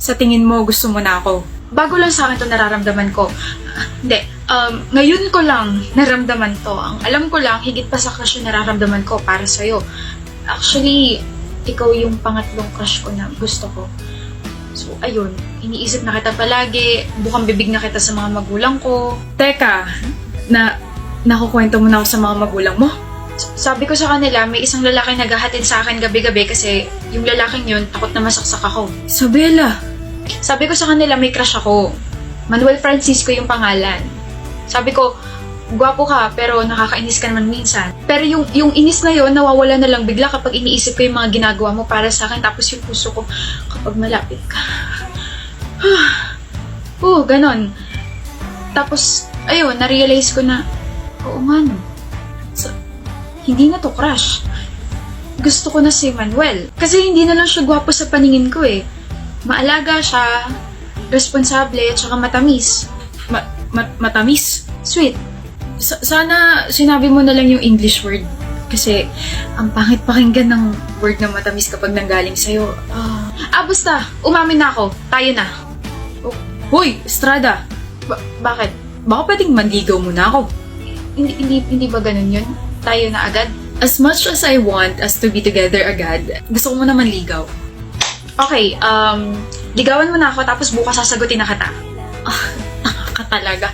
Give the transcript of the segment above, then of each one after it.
Sa tingin mo, gusto mo na ako? Bago lang sa akin to nararamdaman ko. Hindi. Ngayon ko lang naramdaman to. Ang alam ko lang, higit pa sa crush yung nararamdaman ko para sa'yo. Actually, ikaw yung pangatlong crush ko na gusto ko. So, ayun. Iniisip na kita palagi. Bukang bibig na kita sa mga magulang ko. Teka, nakukwento mo na ako sa mga magulang mo? Sabi ko sa kanila, may isang lalaki naghahatid sa akin gabi-gabi kasi yung lalaking yun, takot na masaksak ako. Isabela! Sabi ko sa kanila, may crush ako. Manuel Francisco yung pangalan. Sabi ko, gwapo ka, pero nakakainis ka naman minsan. Pero yung inis na yon nawawala na lang bigla kapag iniisip ko yung mga ginagawa mo para sa akin. Tapos yung puso ko, kapag malapit ka. Ganon. Tapos, ayun, na-realize ko na, oo nga no. Hindi na to crush. Gusto ko na si Manuel. Kasi hindi na lang siya gwapo sa paningin ko eh. Maalaga siya, responsable, at saka matamis. Matamis? Sweet. Sana sinabi mo na lang yung English word. Kasi ang pangit pakinggan ng word na matamis kapag nanggaling sa'yo. Basta. Umamin na ako. Tayo na. Hoy, Estrada! Bakit? Baka pwedeng manligaw mo na ako. Hindi ba ganun yun? Tayo na agad? As much as I want us to be together agad, gusto ko mo naman ligaw. Okay, ligawan mo na ako tapos bukas sasagutin na kita. Ka talaga.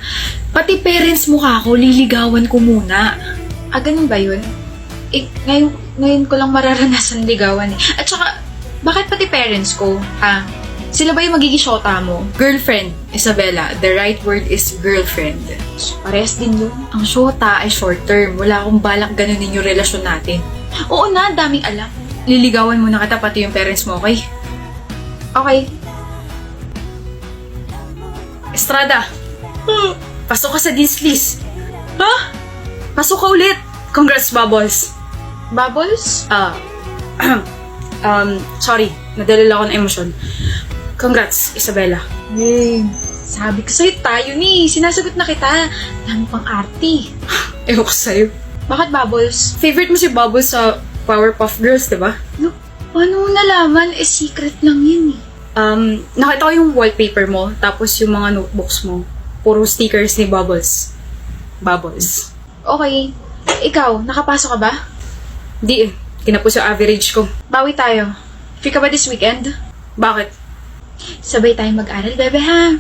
Pati parents mo ka ako, liligawan ko muna. Ganun ba yun? Ngayon ko lang mararanasan ligawan eh. At saka, bakit pati parents ko, ha? Sila ba yung magiging shota mo? Girlfriend, Isabela. The right word is girlfriend. Parehas din yun. Ang shota ay short term. Wala akong balak ganunin yung relasyon natin. Oo na, daming alam. Liligawan muna kita pati yung parents mo, okay? Okay. Estrada! Pasok ka sa Dean's List. Ha? Pasok ka ulit. Congrats, Bubbles. Bubbles? Sorry. Nadalala ako ng emosyon. Congrats, Isabela. Yay. Sabi ko sa'yo, tayo ni. Sinasagot na kita. Dami pang arty. Ewan ko sa'yo. Bakit Bubbles? Favorite mo si Bubbles sa Powerpuff Girls, diba? No, paano mo nalaman? Secret lang yun eh. Nakita ko yung wallpaper mo, tapos yung mga notebooks mo. Puro stickers ni Bubbles. Bubbles. Okay. Ikaw, nakapasok ka ba? Di eh. Kinapos yung average ko. Bawi tayo. Free ka ba this weekend? Bakit? Sabay tayo mag-aral, bebe ha?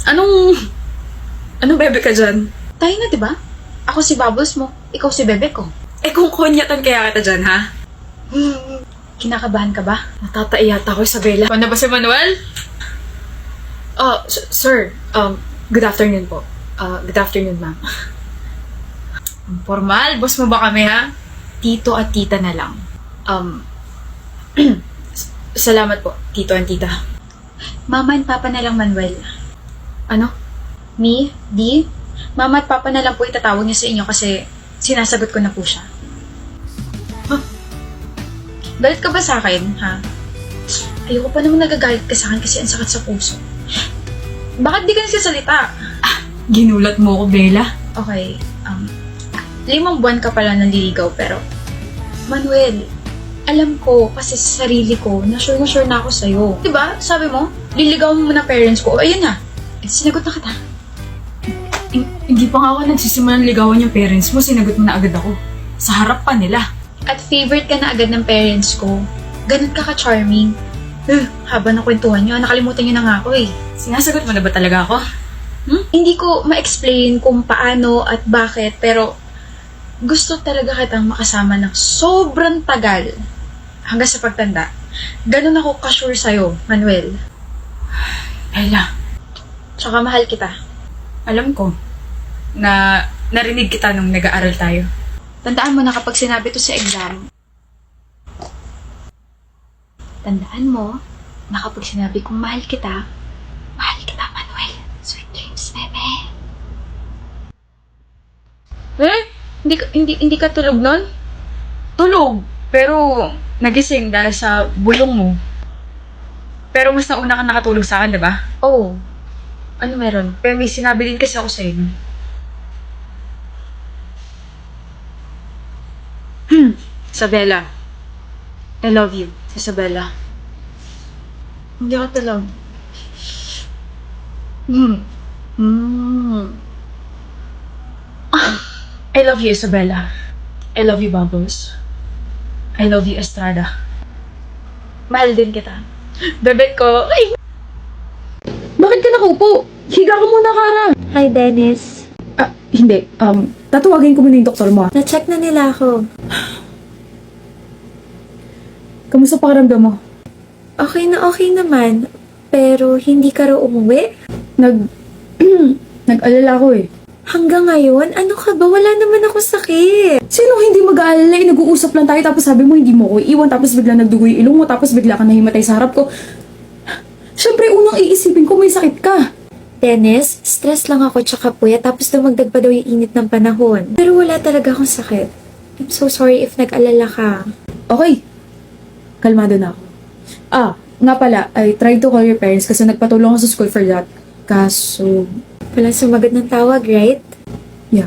Anong bebe ka dyan? Tayo na, diba? Ako si Bubbles mo, ikaw si bebe ko. Eh kung kunyatan kaya kita dyan, ha? Kinakabahan ka ba? Natatai yata ako, Isabela. Paano ba si Manuel? Sir, good afternoon po. Good afternoon, ma'am. Formal, boss mo ba kami, ha? Tito at tita na lang. Salamat po, tito at tita. Mama and papa na lang, Manuel. Ano? Me, Di, mama at papa na lang po itatawag niya sa inyo kasi sinasagot ko na po siya. Galit ka ba sa akin, ha? Ayoko pa naman nagagalit ka sa akin kasi ang sakit sa puso. Bakit di ka nagsasalita? Ginulat mo ko, Bella. Okay, 5 buwan ka pala nanliligaw pero Manuel, alam ko kasi sa sarili ko na sure na ako sa'yo. Diba? Sabi mo, liligawan mo muna parents ko. Ayun na. Sinagot na kita. Hindi pa nga ako nagsisimulang ligawan yung parents mo, sinagot mo na agad ako. Sa harap pa nila. At favorite ka na agad ng parents ko. Ganun ka ka-charming. Haba ng kwentuhan nyo, nakalimutan nyo na nga ako eh. Sinasagot mo na ba talaga ako? Hindi ko ma-explain kung paano at bakit, pero gusto talaga kitang makasama ng sobrang tagal hanggang sa pagtanda. Ganun ako ka-sure sa'yo, Manuel. Bella, Tsaka mahal kita. alam ko na narinig kita nung nag-aaral tayo. Tandaan mo na kapag sinabi to sa exam, tandaan mo na kapag sinabi kong mahal kita, Manuel. Sweet dreams, bebe. Hindi ka tulog nun? Tulog, pero nagising dahil sa bulong mo. Pero mas nauna ka nakatulog sa akin, diba? Oh. Ano meron? Pero may sinabi din kasi ako sa'yo. Isabela. I love you, Isabela. Hindi ka talag. Hmm. Hmm. I love you, Isabella. I love you, Bubbles. I love you, Estrada. Mahal din kita. Bebek ko. Ay! Bakit ka nakaupo? Higa ka muna, Kara. Hi, Dennis. Hindi. Tatawagin ko muna yung doktor mo. Na-check na nila ako. Kamusta pakiramdam mo? Okay na okay naman. Pero hindi ka raw umuwi? Nag-alala ko eh. Hanggang ngayon? Ano ka ba? Wala naman ako sakit. Sino hindi mag-aalala eh? Nag-uusap lang tayo tapos sabi mo hindi mo ko iiwan tapos bigla nagdugo yung ilong mo tapos bigla ka nahimatay sa harap ko. Siyempre, unang iisipin ko may sakit ka. Dennis, stress lang ako tsaka puya tapos dumagdag pa daw yung init ng panahon. Pero wala talaga akong sakit. I'm so sorry if nag-alala ka. Okay. Kalmado na ako. Nga pala, I tried to call your parents kasi nagpatulong ako sa school for that. Kaso, Walang sumagot ng tawag, right? yeah.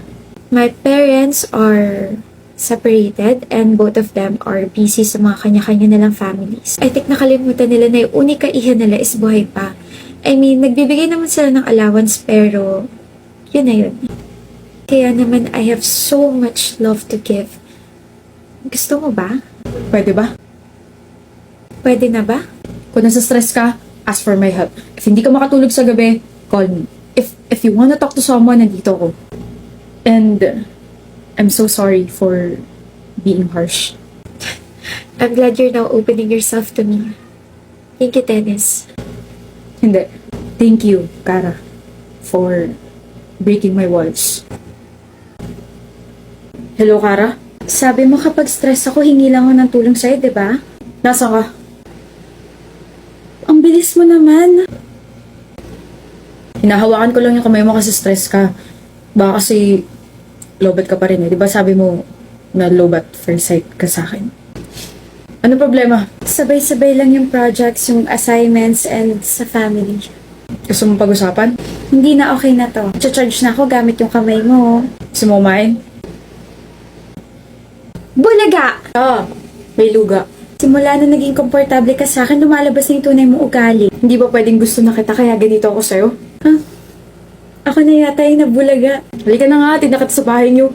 My parents are separated and both of them are busy sa mga kanya-kanya nilang families. I think nakalimutan nila na yung unika iha nila is buhay pa. I mean, nagbibigay naman sila ng allowance pero yun na yun. Kaya naman I have so much love to give. Gusto mo ba? Pwede ba? Pwede na ba? Kung nasa stress ka, ask for my help. If hindi ka makatulog sa gabi, call me. If you wanna talk to someone, nandito ako. And I'm so sorry for being harsh. I'm glad you're now opening yourself to me. Thank you, Dennis. Hindi. Thank you, Kara, for breaking my walls. Hello, Kara? Sabi mo kapag stress ako, hingi lang ako ng tulong sa'yo, di ba? Nasa ka? Ang bilis mo naman. Hinahawakan ko lang yung kamay mo kasi stress ka. Baka kasi lobat ka pa rin eh. Di ba sabi mo na lobat first sight ka sa akin? Ano problema? Sabay-sabay lang yung projects, yung assignments, and sa family. Gusto mo pag-usapan? Hindi na okay na to. Charge na ako gamit yung kamay mo. Gusto mo kumain? Bulaga! May luga. Simula na naging komportable ka sa akin, lumalabas na yung tunay mong ugali. Hindi ba pwedeng gusto na kita kaya ganito ako sa'yo? Ako na yata yung nabulaga. Halika na nga, tinda kita sa bahay niyo.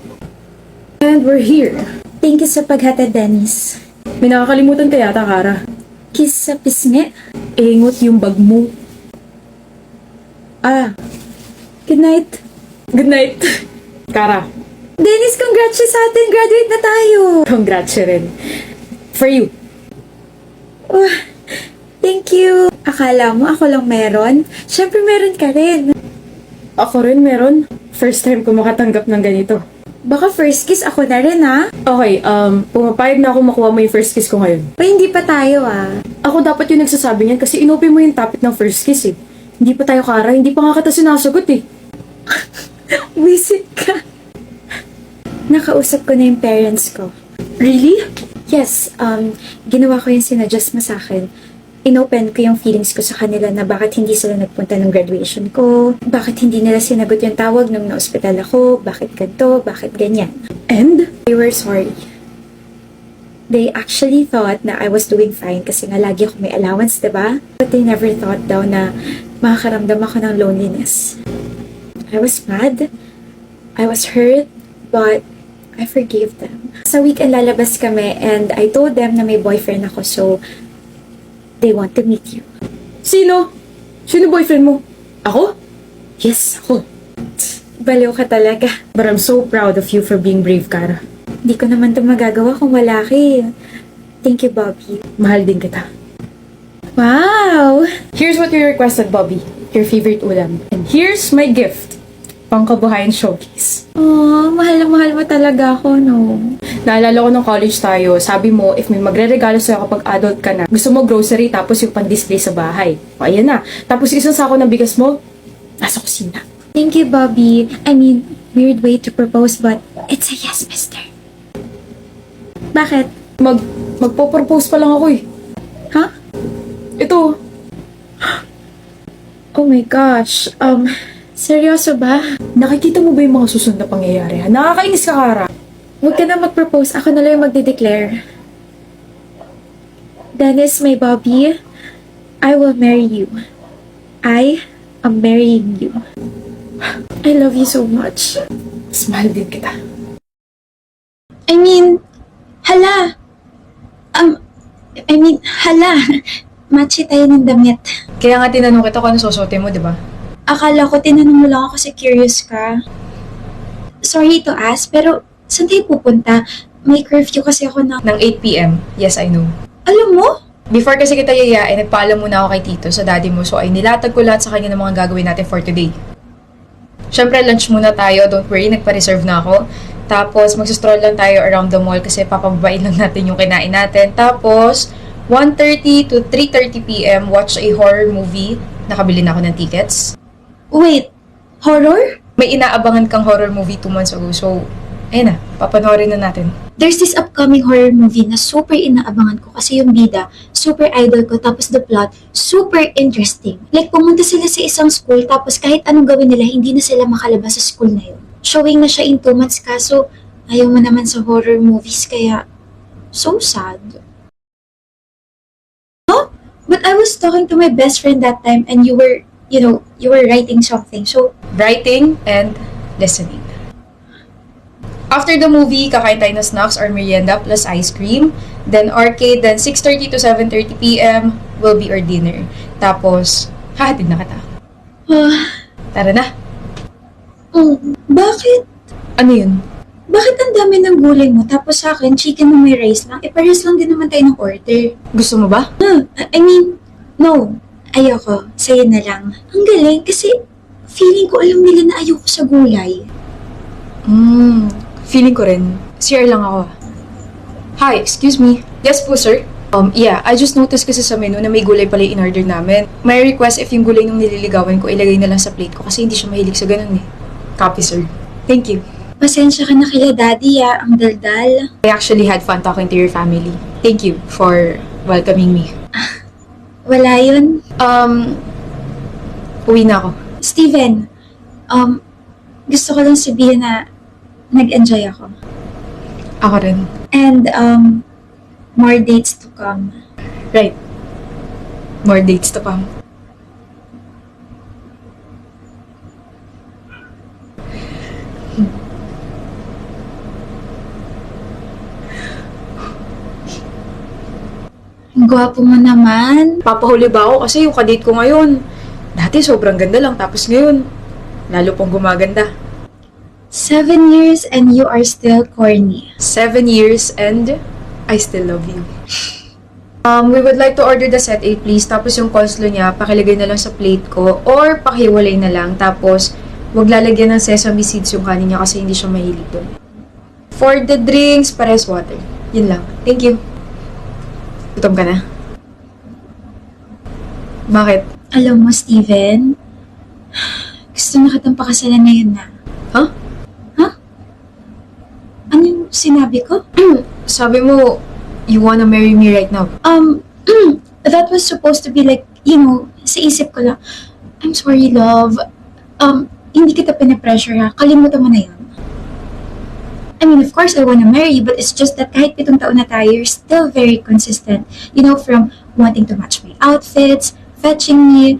And we're here. Thank you sa paghatid, Dennis. May nakakalimutan ka yata, Kara. Kiss sa pisngi. Ingot yung bag mo. Good night. Good night. Kara, Dennis, congrats sa atin. Graduate na tayo. congrats rin. For you. Thank you. Akala mo ako lang meron? Siyempre meron ka rin. Ako rin meron. First time ko makatanggap ng ganito. Baka first kiss ako na rin, ha? Okay, pumapayag na ako makuha mo yung first kiss ko ngayon. Pa hindi pa tayo, ah. Ako dapat yung nagsasabi niyan kasi inopen mo yung topic ng first kiss eh. Hindi pa tayo, Kara. Hindi pa nga kita sinasagot eh. Visit ka. Nakausap ko na yung parents ko. Really? Yes, ginawa ko yung sinadjust mo sa akin. Inopen ko yung feelings ko sa kanila na bakit hindi sila nagpunta ng graduation ko, bakit hindi nila sinagot yung tawag nung na-hospital ako, bakit ganito, bakit ganyan. And? They were sorry. They actually thought na I was doing fine kasi nga lagi ako may allowance, diba? But they never thought daw na makakaramdam ako ng loneliness. I was mad. I was hurt. But I forgave them. Sa weekend lalabas kami and I told them na may boyfriend ako so they want to meet you. Sino? Sino boyfriend mo? Ako? Yes, ako. Baliw ka talaga. But I'm so proud of you for being brave, Kara. Hindi ko naman ito magagawa kung wala ka eh. Thank you, Bobby. Mahal din kita. Wow! Here's what you requested, Bobby. Your favorite ulam. And here's my gift. Pangkabuhayan showcase. Oh, mahal na mahal mo talaga ako, no? Naalala ko nung college tayo, sabi mo, if may magre-regalo sa'yo kapag adult ka na, gusto mo grocery tapos yung pang-display sa bahay. O, ayan na. Tapos isang sako ng bigas mo, nasa kusina. Thank you, Bobby. I mean, weird way to propose but it's a yes, mister. Bakit? Magpo-propose pa lang ako eh. Ha? Ito. Oh my gosh. Seryoso ba? Nakikita mo ba yung mga susunod na pangyayari? Ha? Nakakainis ka, Kara. Huwag ka na mag-propose. Ako na lang yung magde-declare. Dennis, my Bobby, I will marry you. I am marrying you. I love you so much. Mas mahal din kita. I mean, hala. Hala. Matchy tayo ng damit. Kaya nga tinanong kita kung ano susuotin mo, di ba? Akala ko tinanong mo lang ako kasi curious ka. Sorry to ask, pero saan tayo pupunta? May curfew kasi ako na... Ng 8 p.m. Yes, I know. Alam mo? Before kasi kita yayain, nagpaalam muna ako kay Tito sa daddy mo. So ay nilatag ko lahat sa kanya ng mga gagawin natin for today. Syempre, lunch muna tayo. Don't worry, nagpa-reserve na ako. Tapos, magsistroll lang tayo around the mall kasi papababain lang natin yung kinain natin. Tapos, 1:30 to 3:30 p.m. watch a horror movie. Nakabili na ako ng tickets. Wait, horror? May inaabangan kang horror movie 2 months ago. So, ayun na, papanoorin na natin. There's this upcoming horror movie na super inaabangan ko kasi yung bida, super idol ko, tapos the plot, super interesting. Like, pumunta sila sa isang school, tapos kahit anong gawin nila, hindi na sila makalabas sa school na yun. Showing na siya in 2 months, kaso ayaw mo naman sa horror movies, kaya so sad. No? But I was talking to my best friend that time and you were writing something. So, Writing and listening. After the movie, kakain tayo ng snacks or merienda plus ice cream. Then arcade, then 6:30 to 7:30 p.m. will be our dinner. Tapos, hahatid na kita. Tara na. Bakit? Ano yun? Bakit ang dami ng gulay mo? Tapos sa akin, chicken na may rice lang. Parehas lang din naman tayo ng order. Gusto mo ba? I mean, no. Ayoko. Sa'yo na lang. Ang galing kasi feeling ko alam nila na ayoko sa gulay. Feeling ko rin. CR lang ako. Hi, excuse me. Yes po, sir. Yeah, I just noticed kasi sa menu na may gulay pala yung in-order namin. May request if yung gulay nung nililigawan ko, ilagay na lang sa plate ko kasi hindi siya mahilig sa ganun eh. Copy, sir. Thank you. Pasensya ka na kaya daddy ang daldal. I actually had fun talking to your family. Thank you for welcoming me. Wala yun. Uwi na ako. Steven, gusto ko lang sabihin na nag-enjoy ako. Ako rin. And, more dates to come. Right. More dates to come. Ang gwapo mo naman. Papahuli ba ako kasi yung kadate ko ngayon. Dati sobrang ganda lang tapos ngayon, lalo pong gumaganda. 7 years and you are still corny. 7 years and I still love you. We would like to order the set A please. Tapos yung coleslaw niya, pakilagay na lang sa plate ko or pakiwalay na lang. Tapos, wag lalagyan ng sesame seeds yung kanin niya kasi hindi siya mahilig doon. For the drinks, pares water. Yun lang. Thank you. Gutom ka na? Bakit? Alam mo, Steven, gusto na kitang pakasalan ngayon na. Huh? Ano yung sinabi ko? Sabi mo, you wanna marry me right now. That was supposed to be like, sa isip ko lang, I'm sorry, love. Hindi kita pinapressure ha. Kalimutan mo na yun. I mean, of course, I wanna marry you, but it's just that kahit 7 taon na tayo, you're still very consistent. From wanting to match my outfits, fetching me,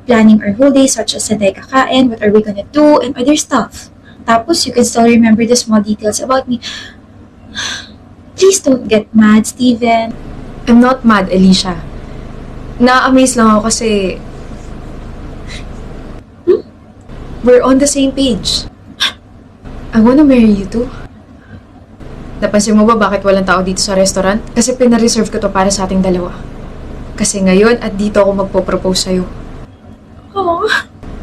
planning our whole day, such as saan tayo kakain, what are we gonna do, and other stuff. Tapos, you can still remember the small details about me. Please don't get mad, Steven. I'm not mad, Alicia. Na-amaze lang ako kasi we're on the same page. I wanna marry you too. Napansin mo ba bakit walang tao dito sa restaurant? Kasi pina-reserve ko to para sa ating dalawa. Kasi ngayon at dito ako magpo-propose sa'yo. Oh.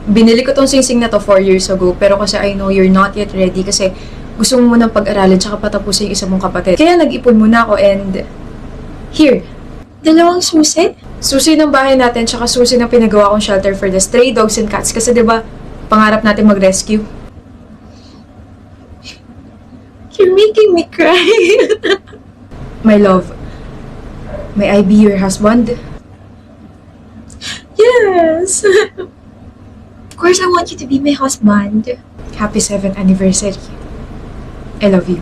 Binili ko tong singsing na to 4 years ago pero kasi I know you're not yet ready kasi gusto mo munang pag-aralin tsaka patapusin yung isa mong kapatid. Kaya nag-ipon muna ako and here. 2 susi? Susi ng bahay natin tsaka susi ng pinagawa kong shelter for the stray dogs and cats kasi 'di ba pangarap natin mag-rescue. You're making me cry. My love, may I be your husband? Yes. Of course, I want you to be my husband. Happy 7th anniversary. I love you.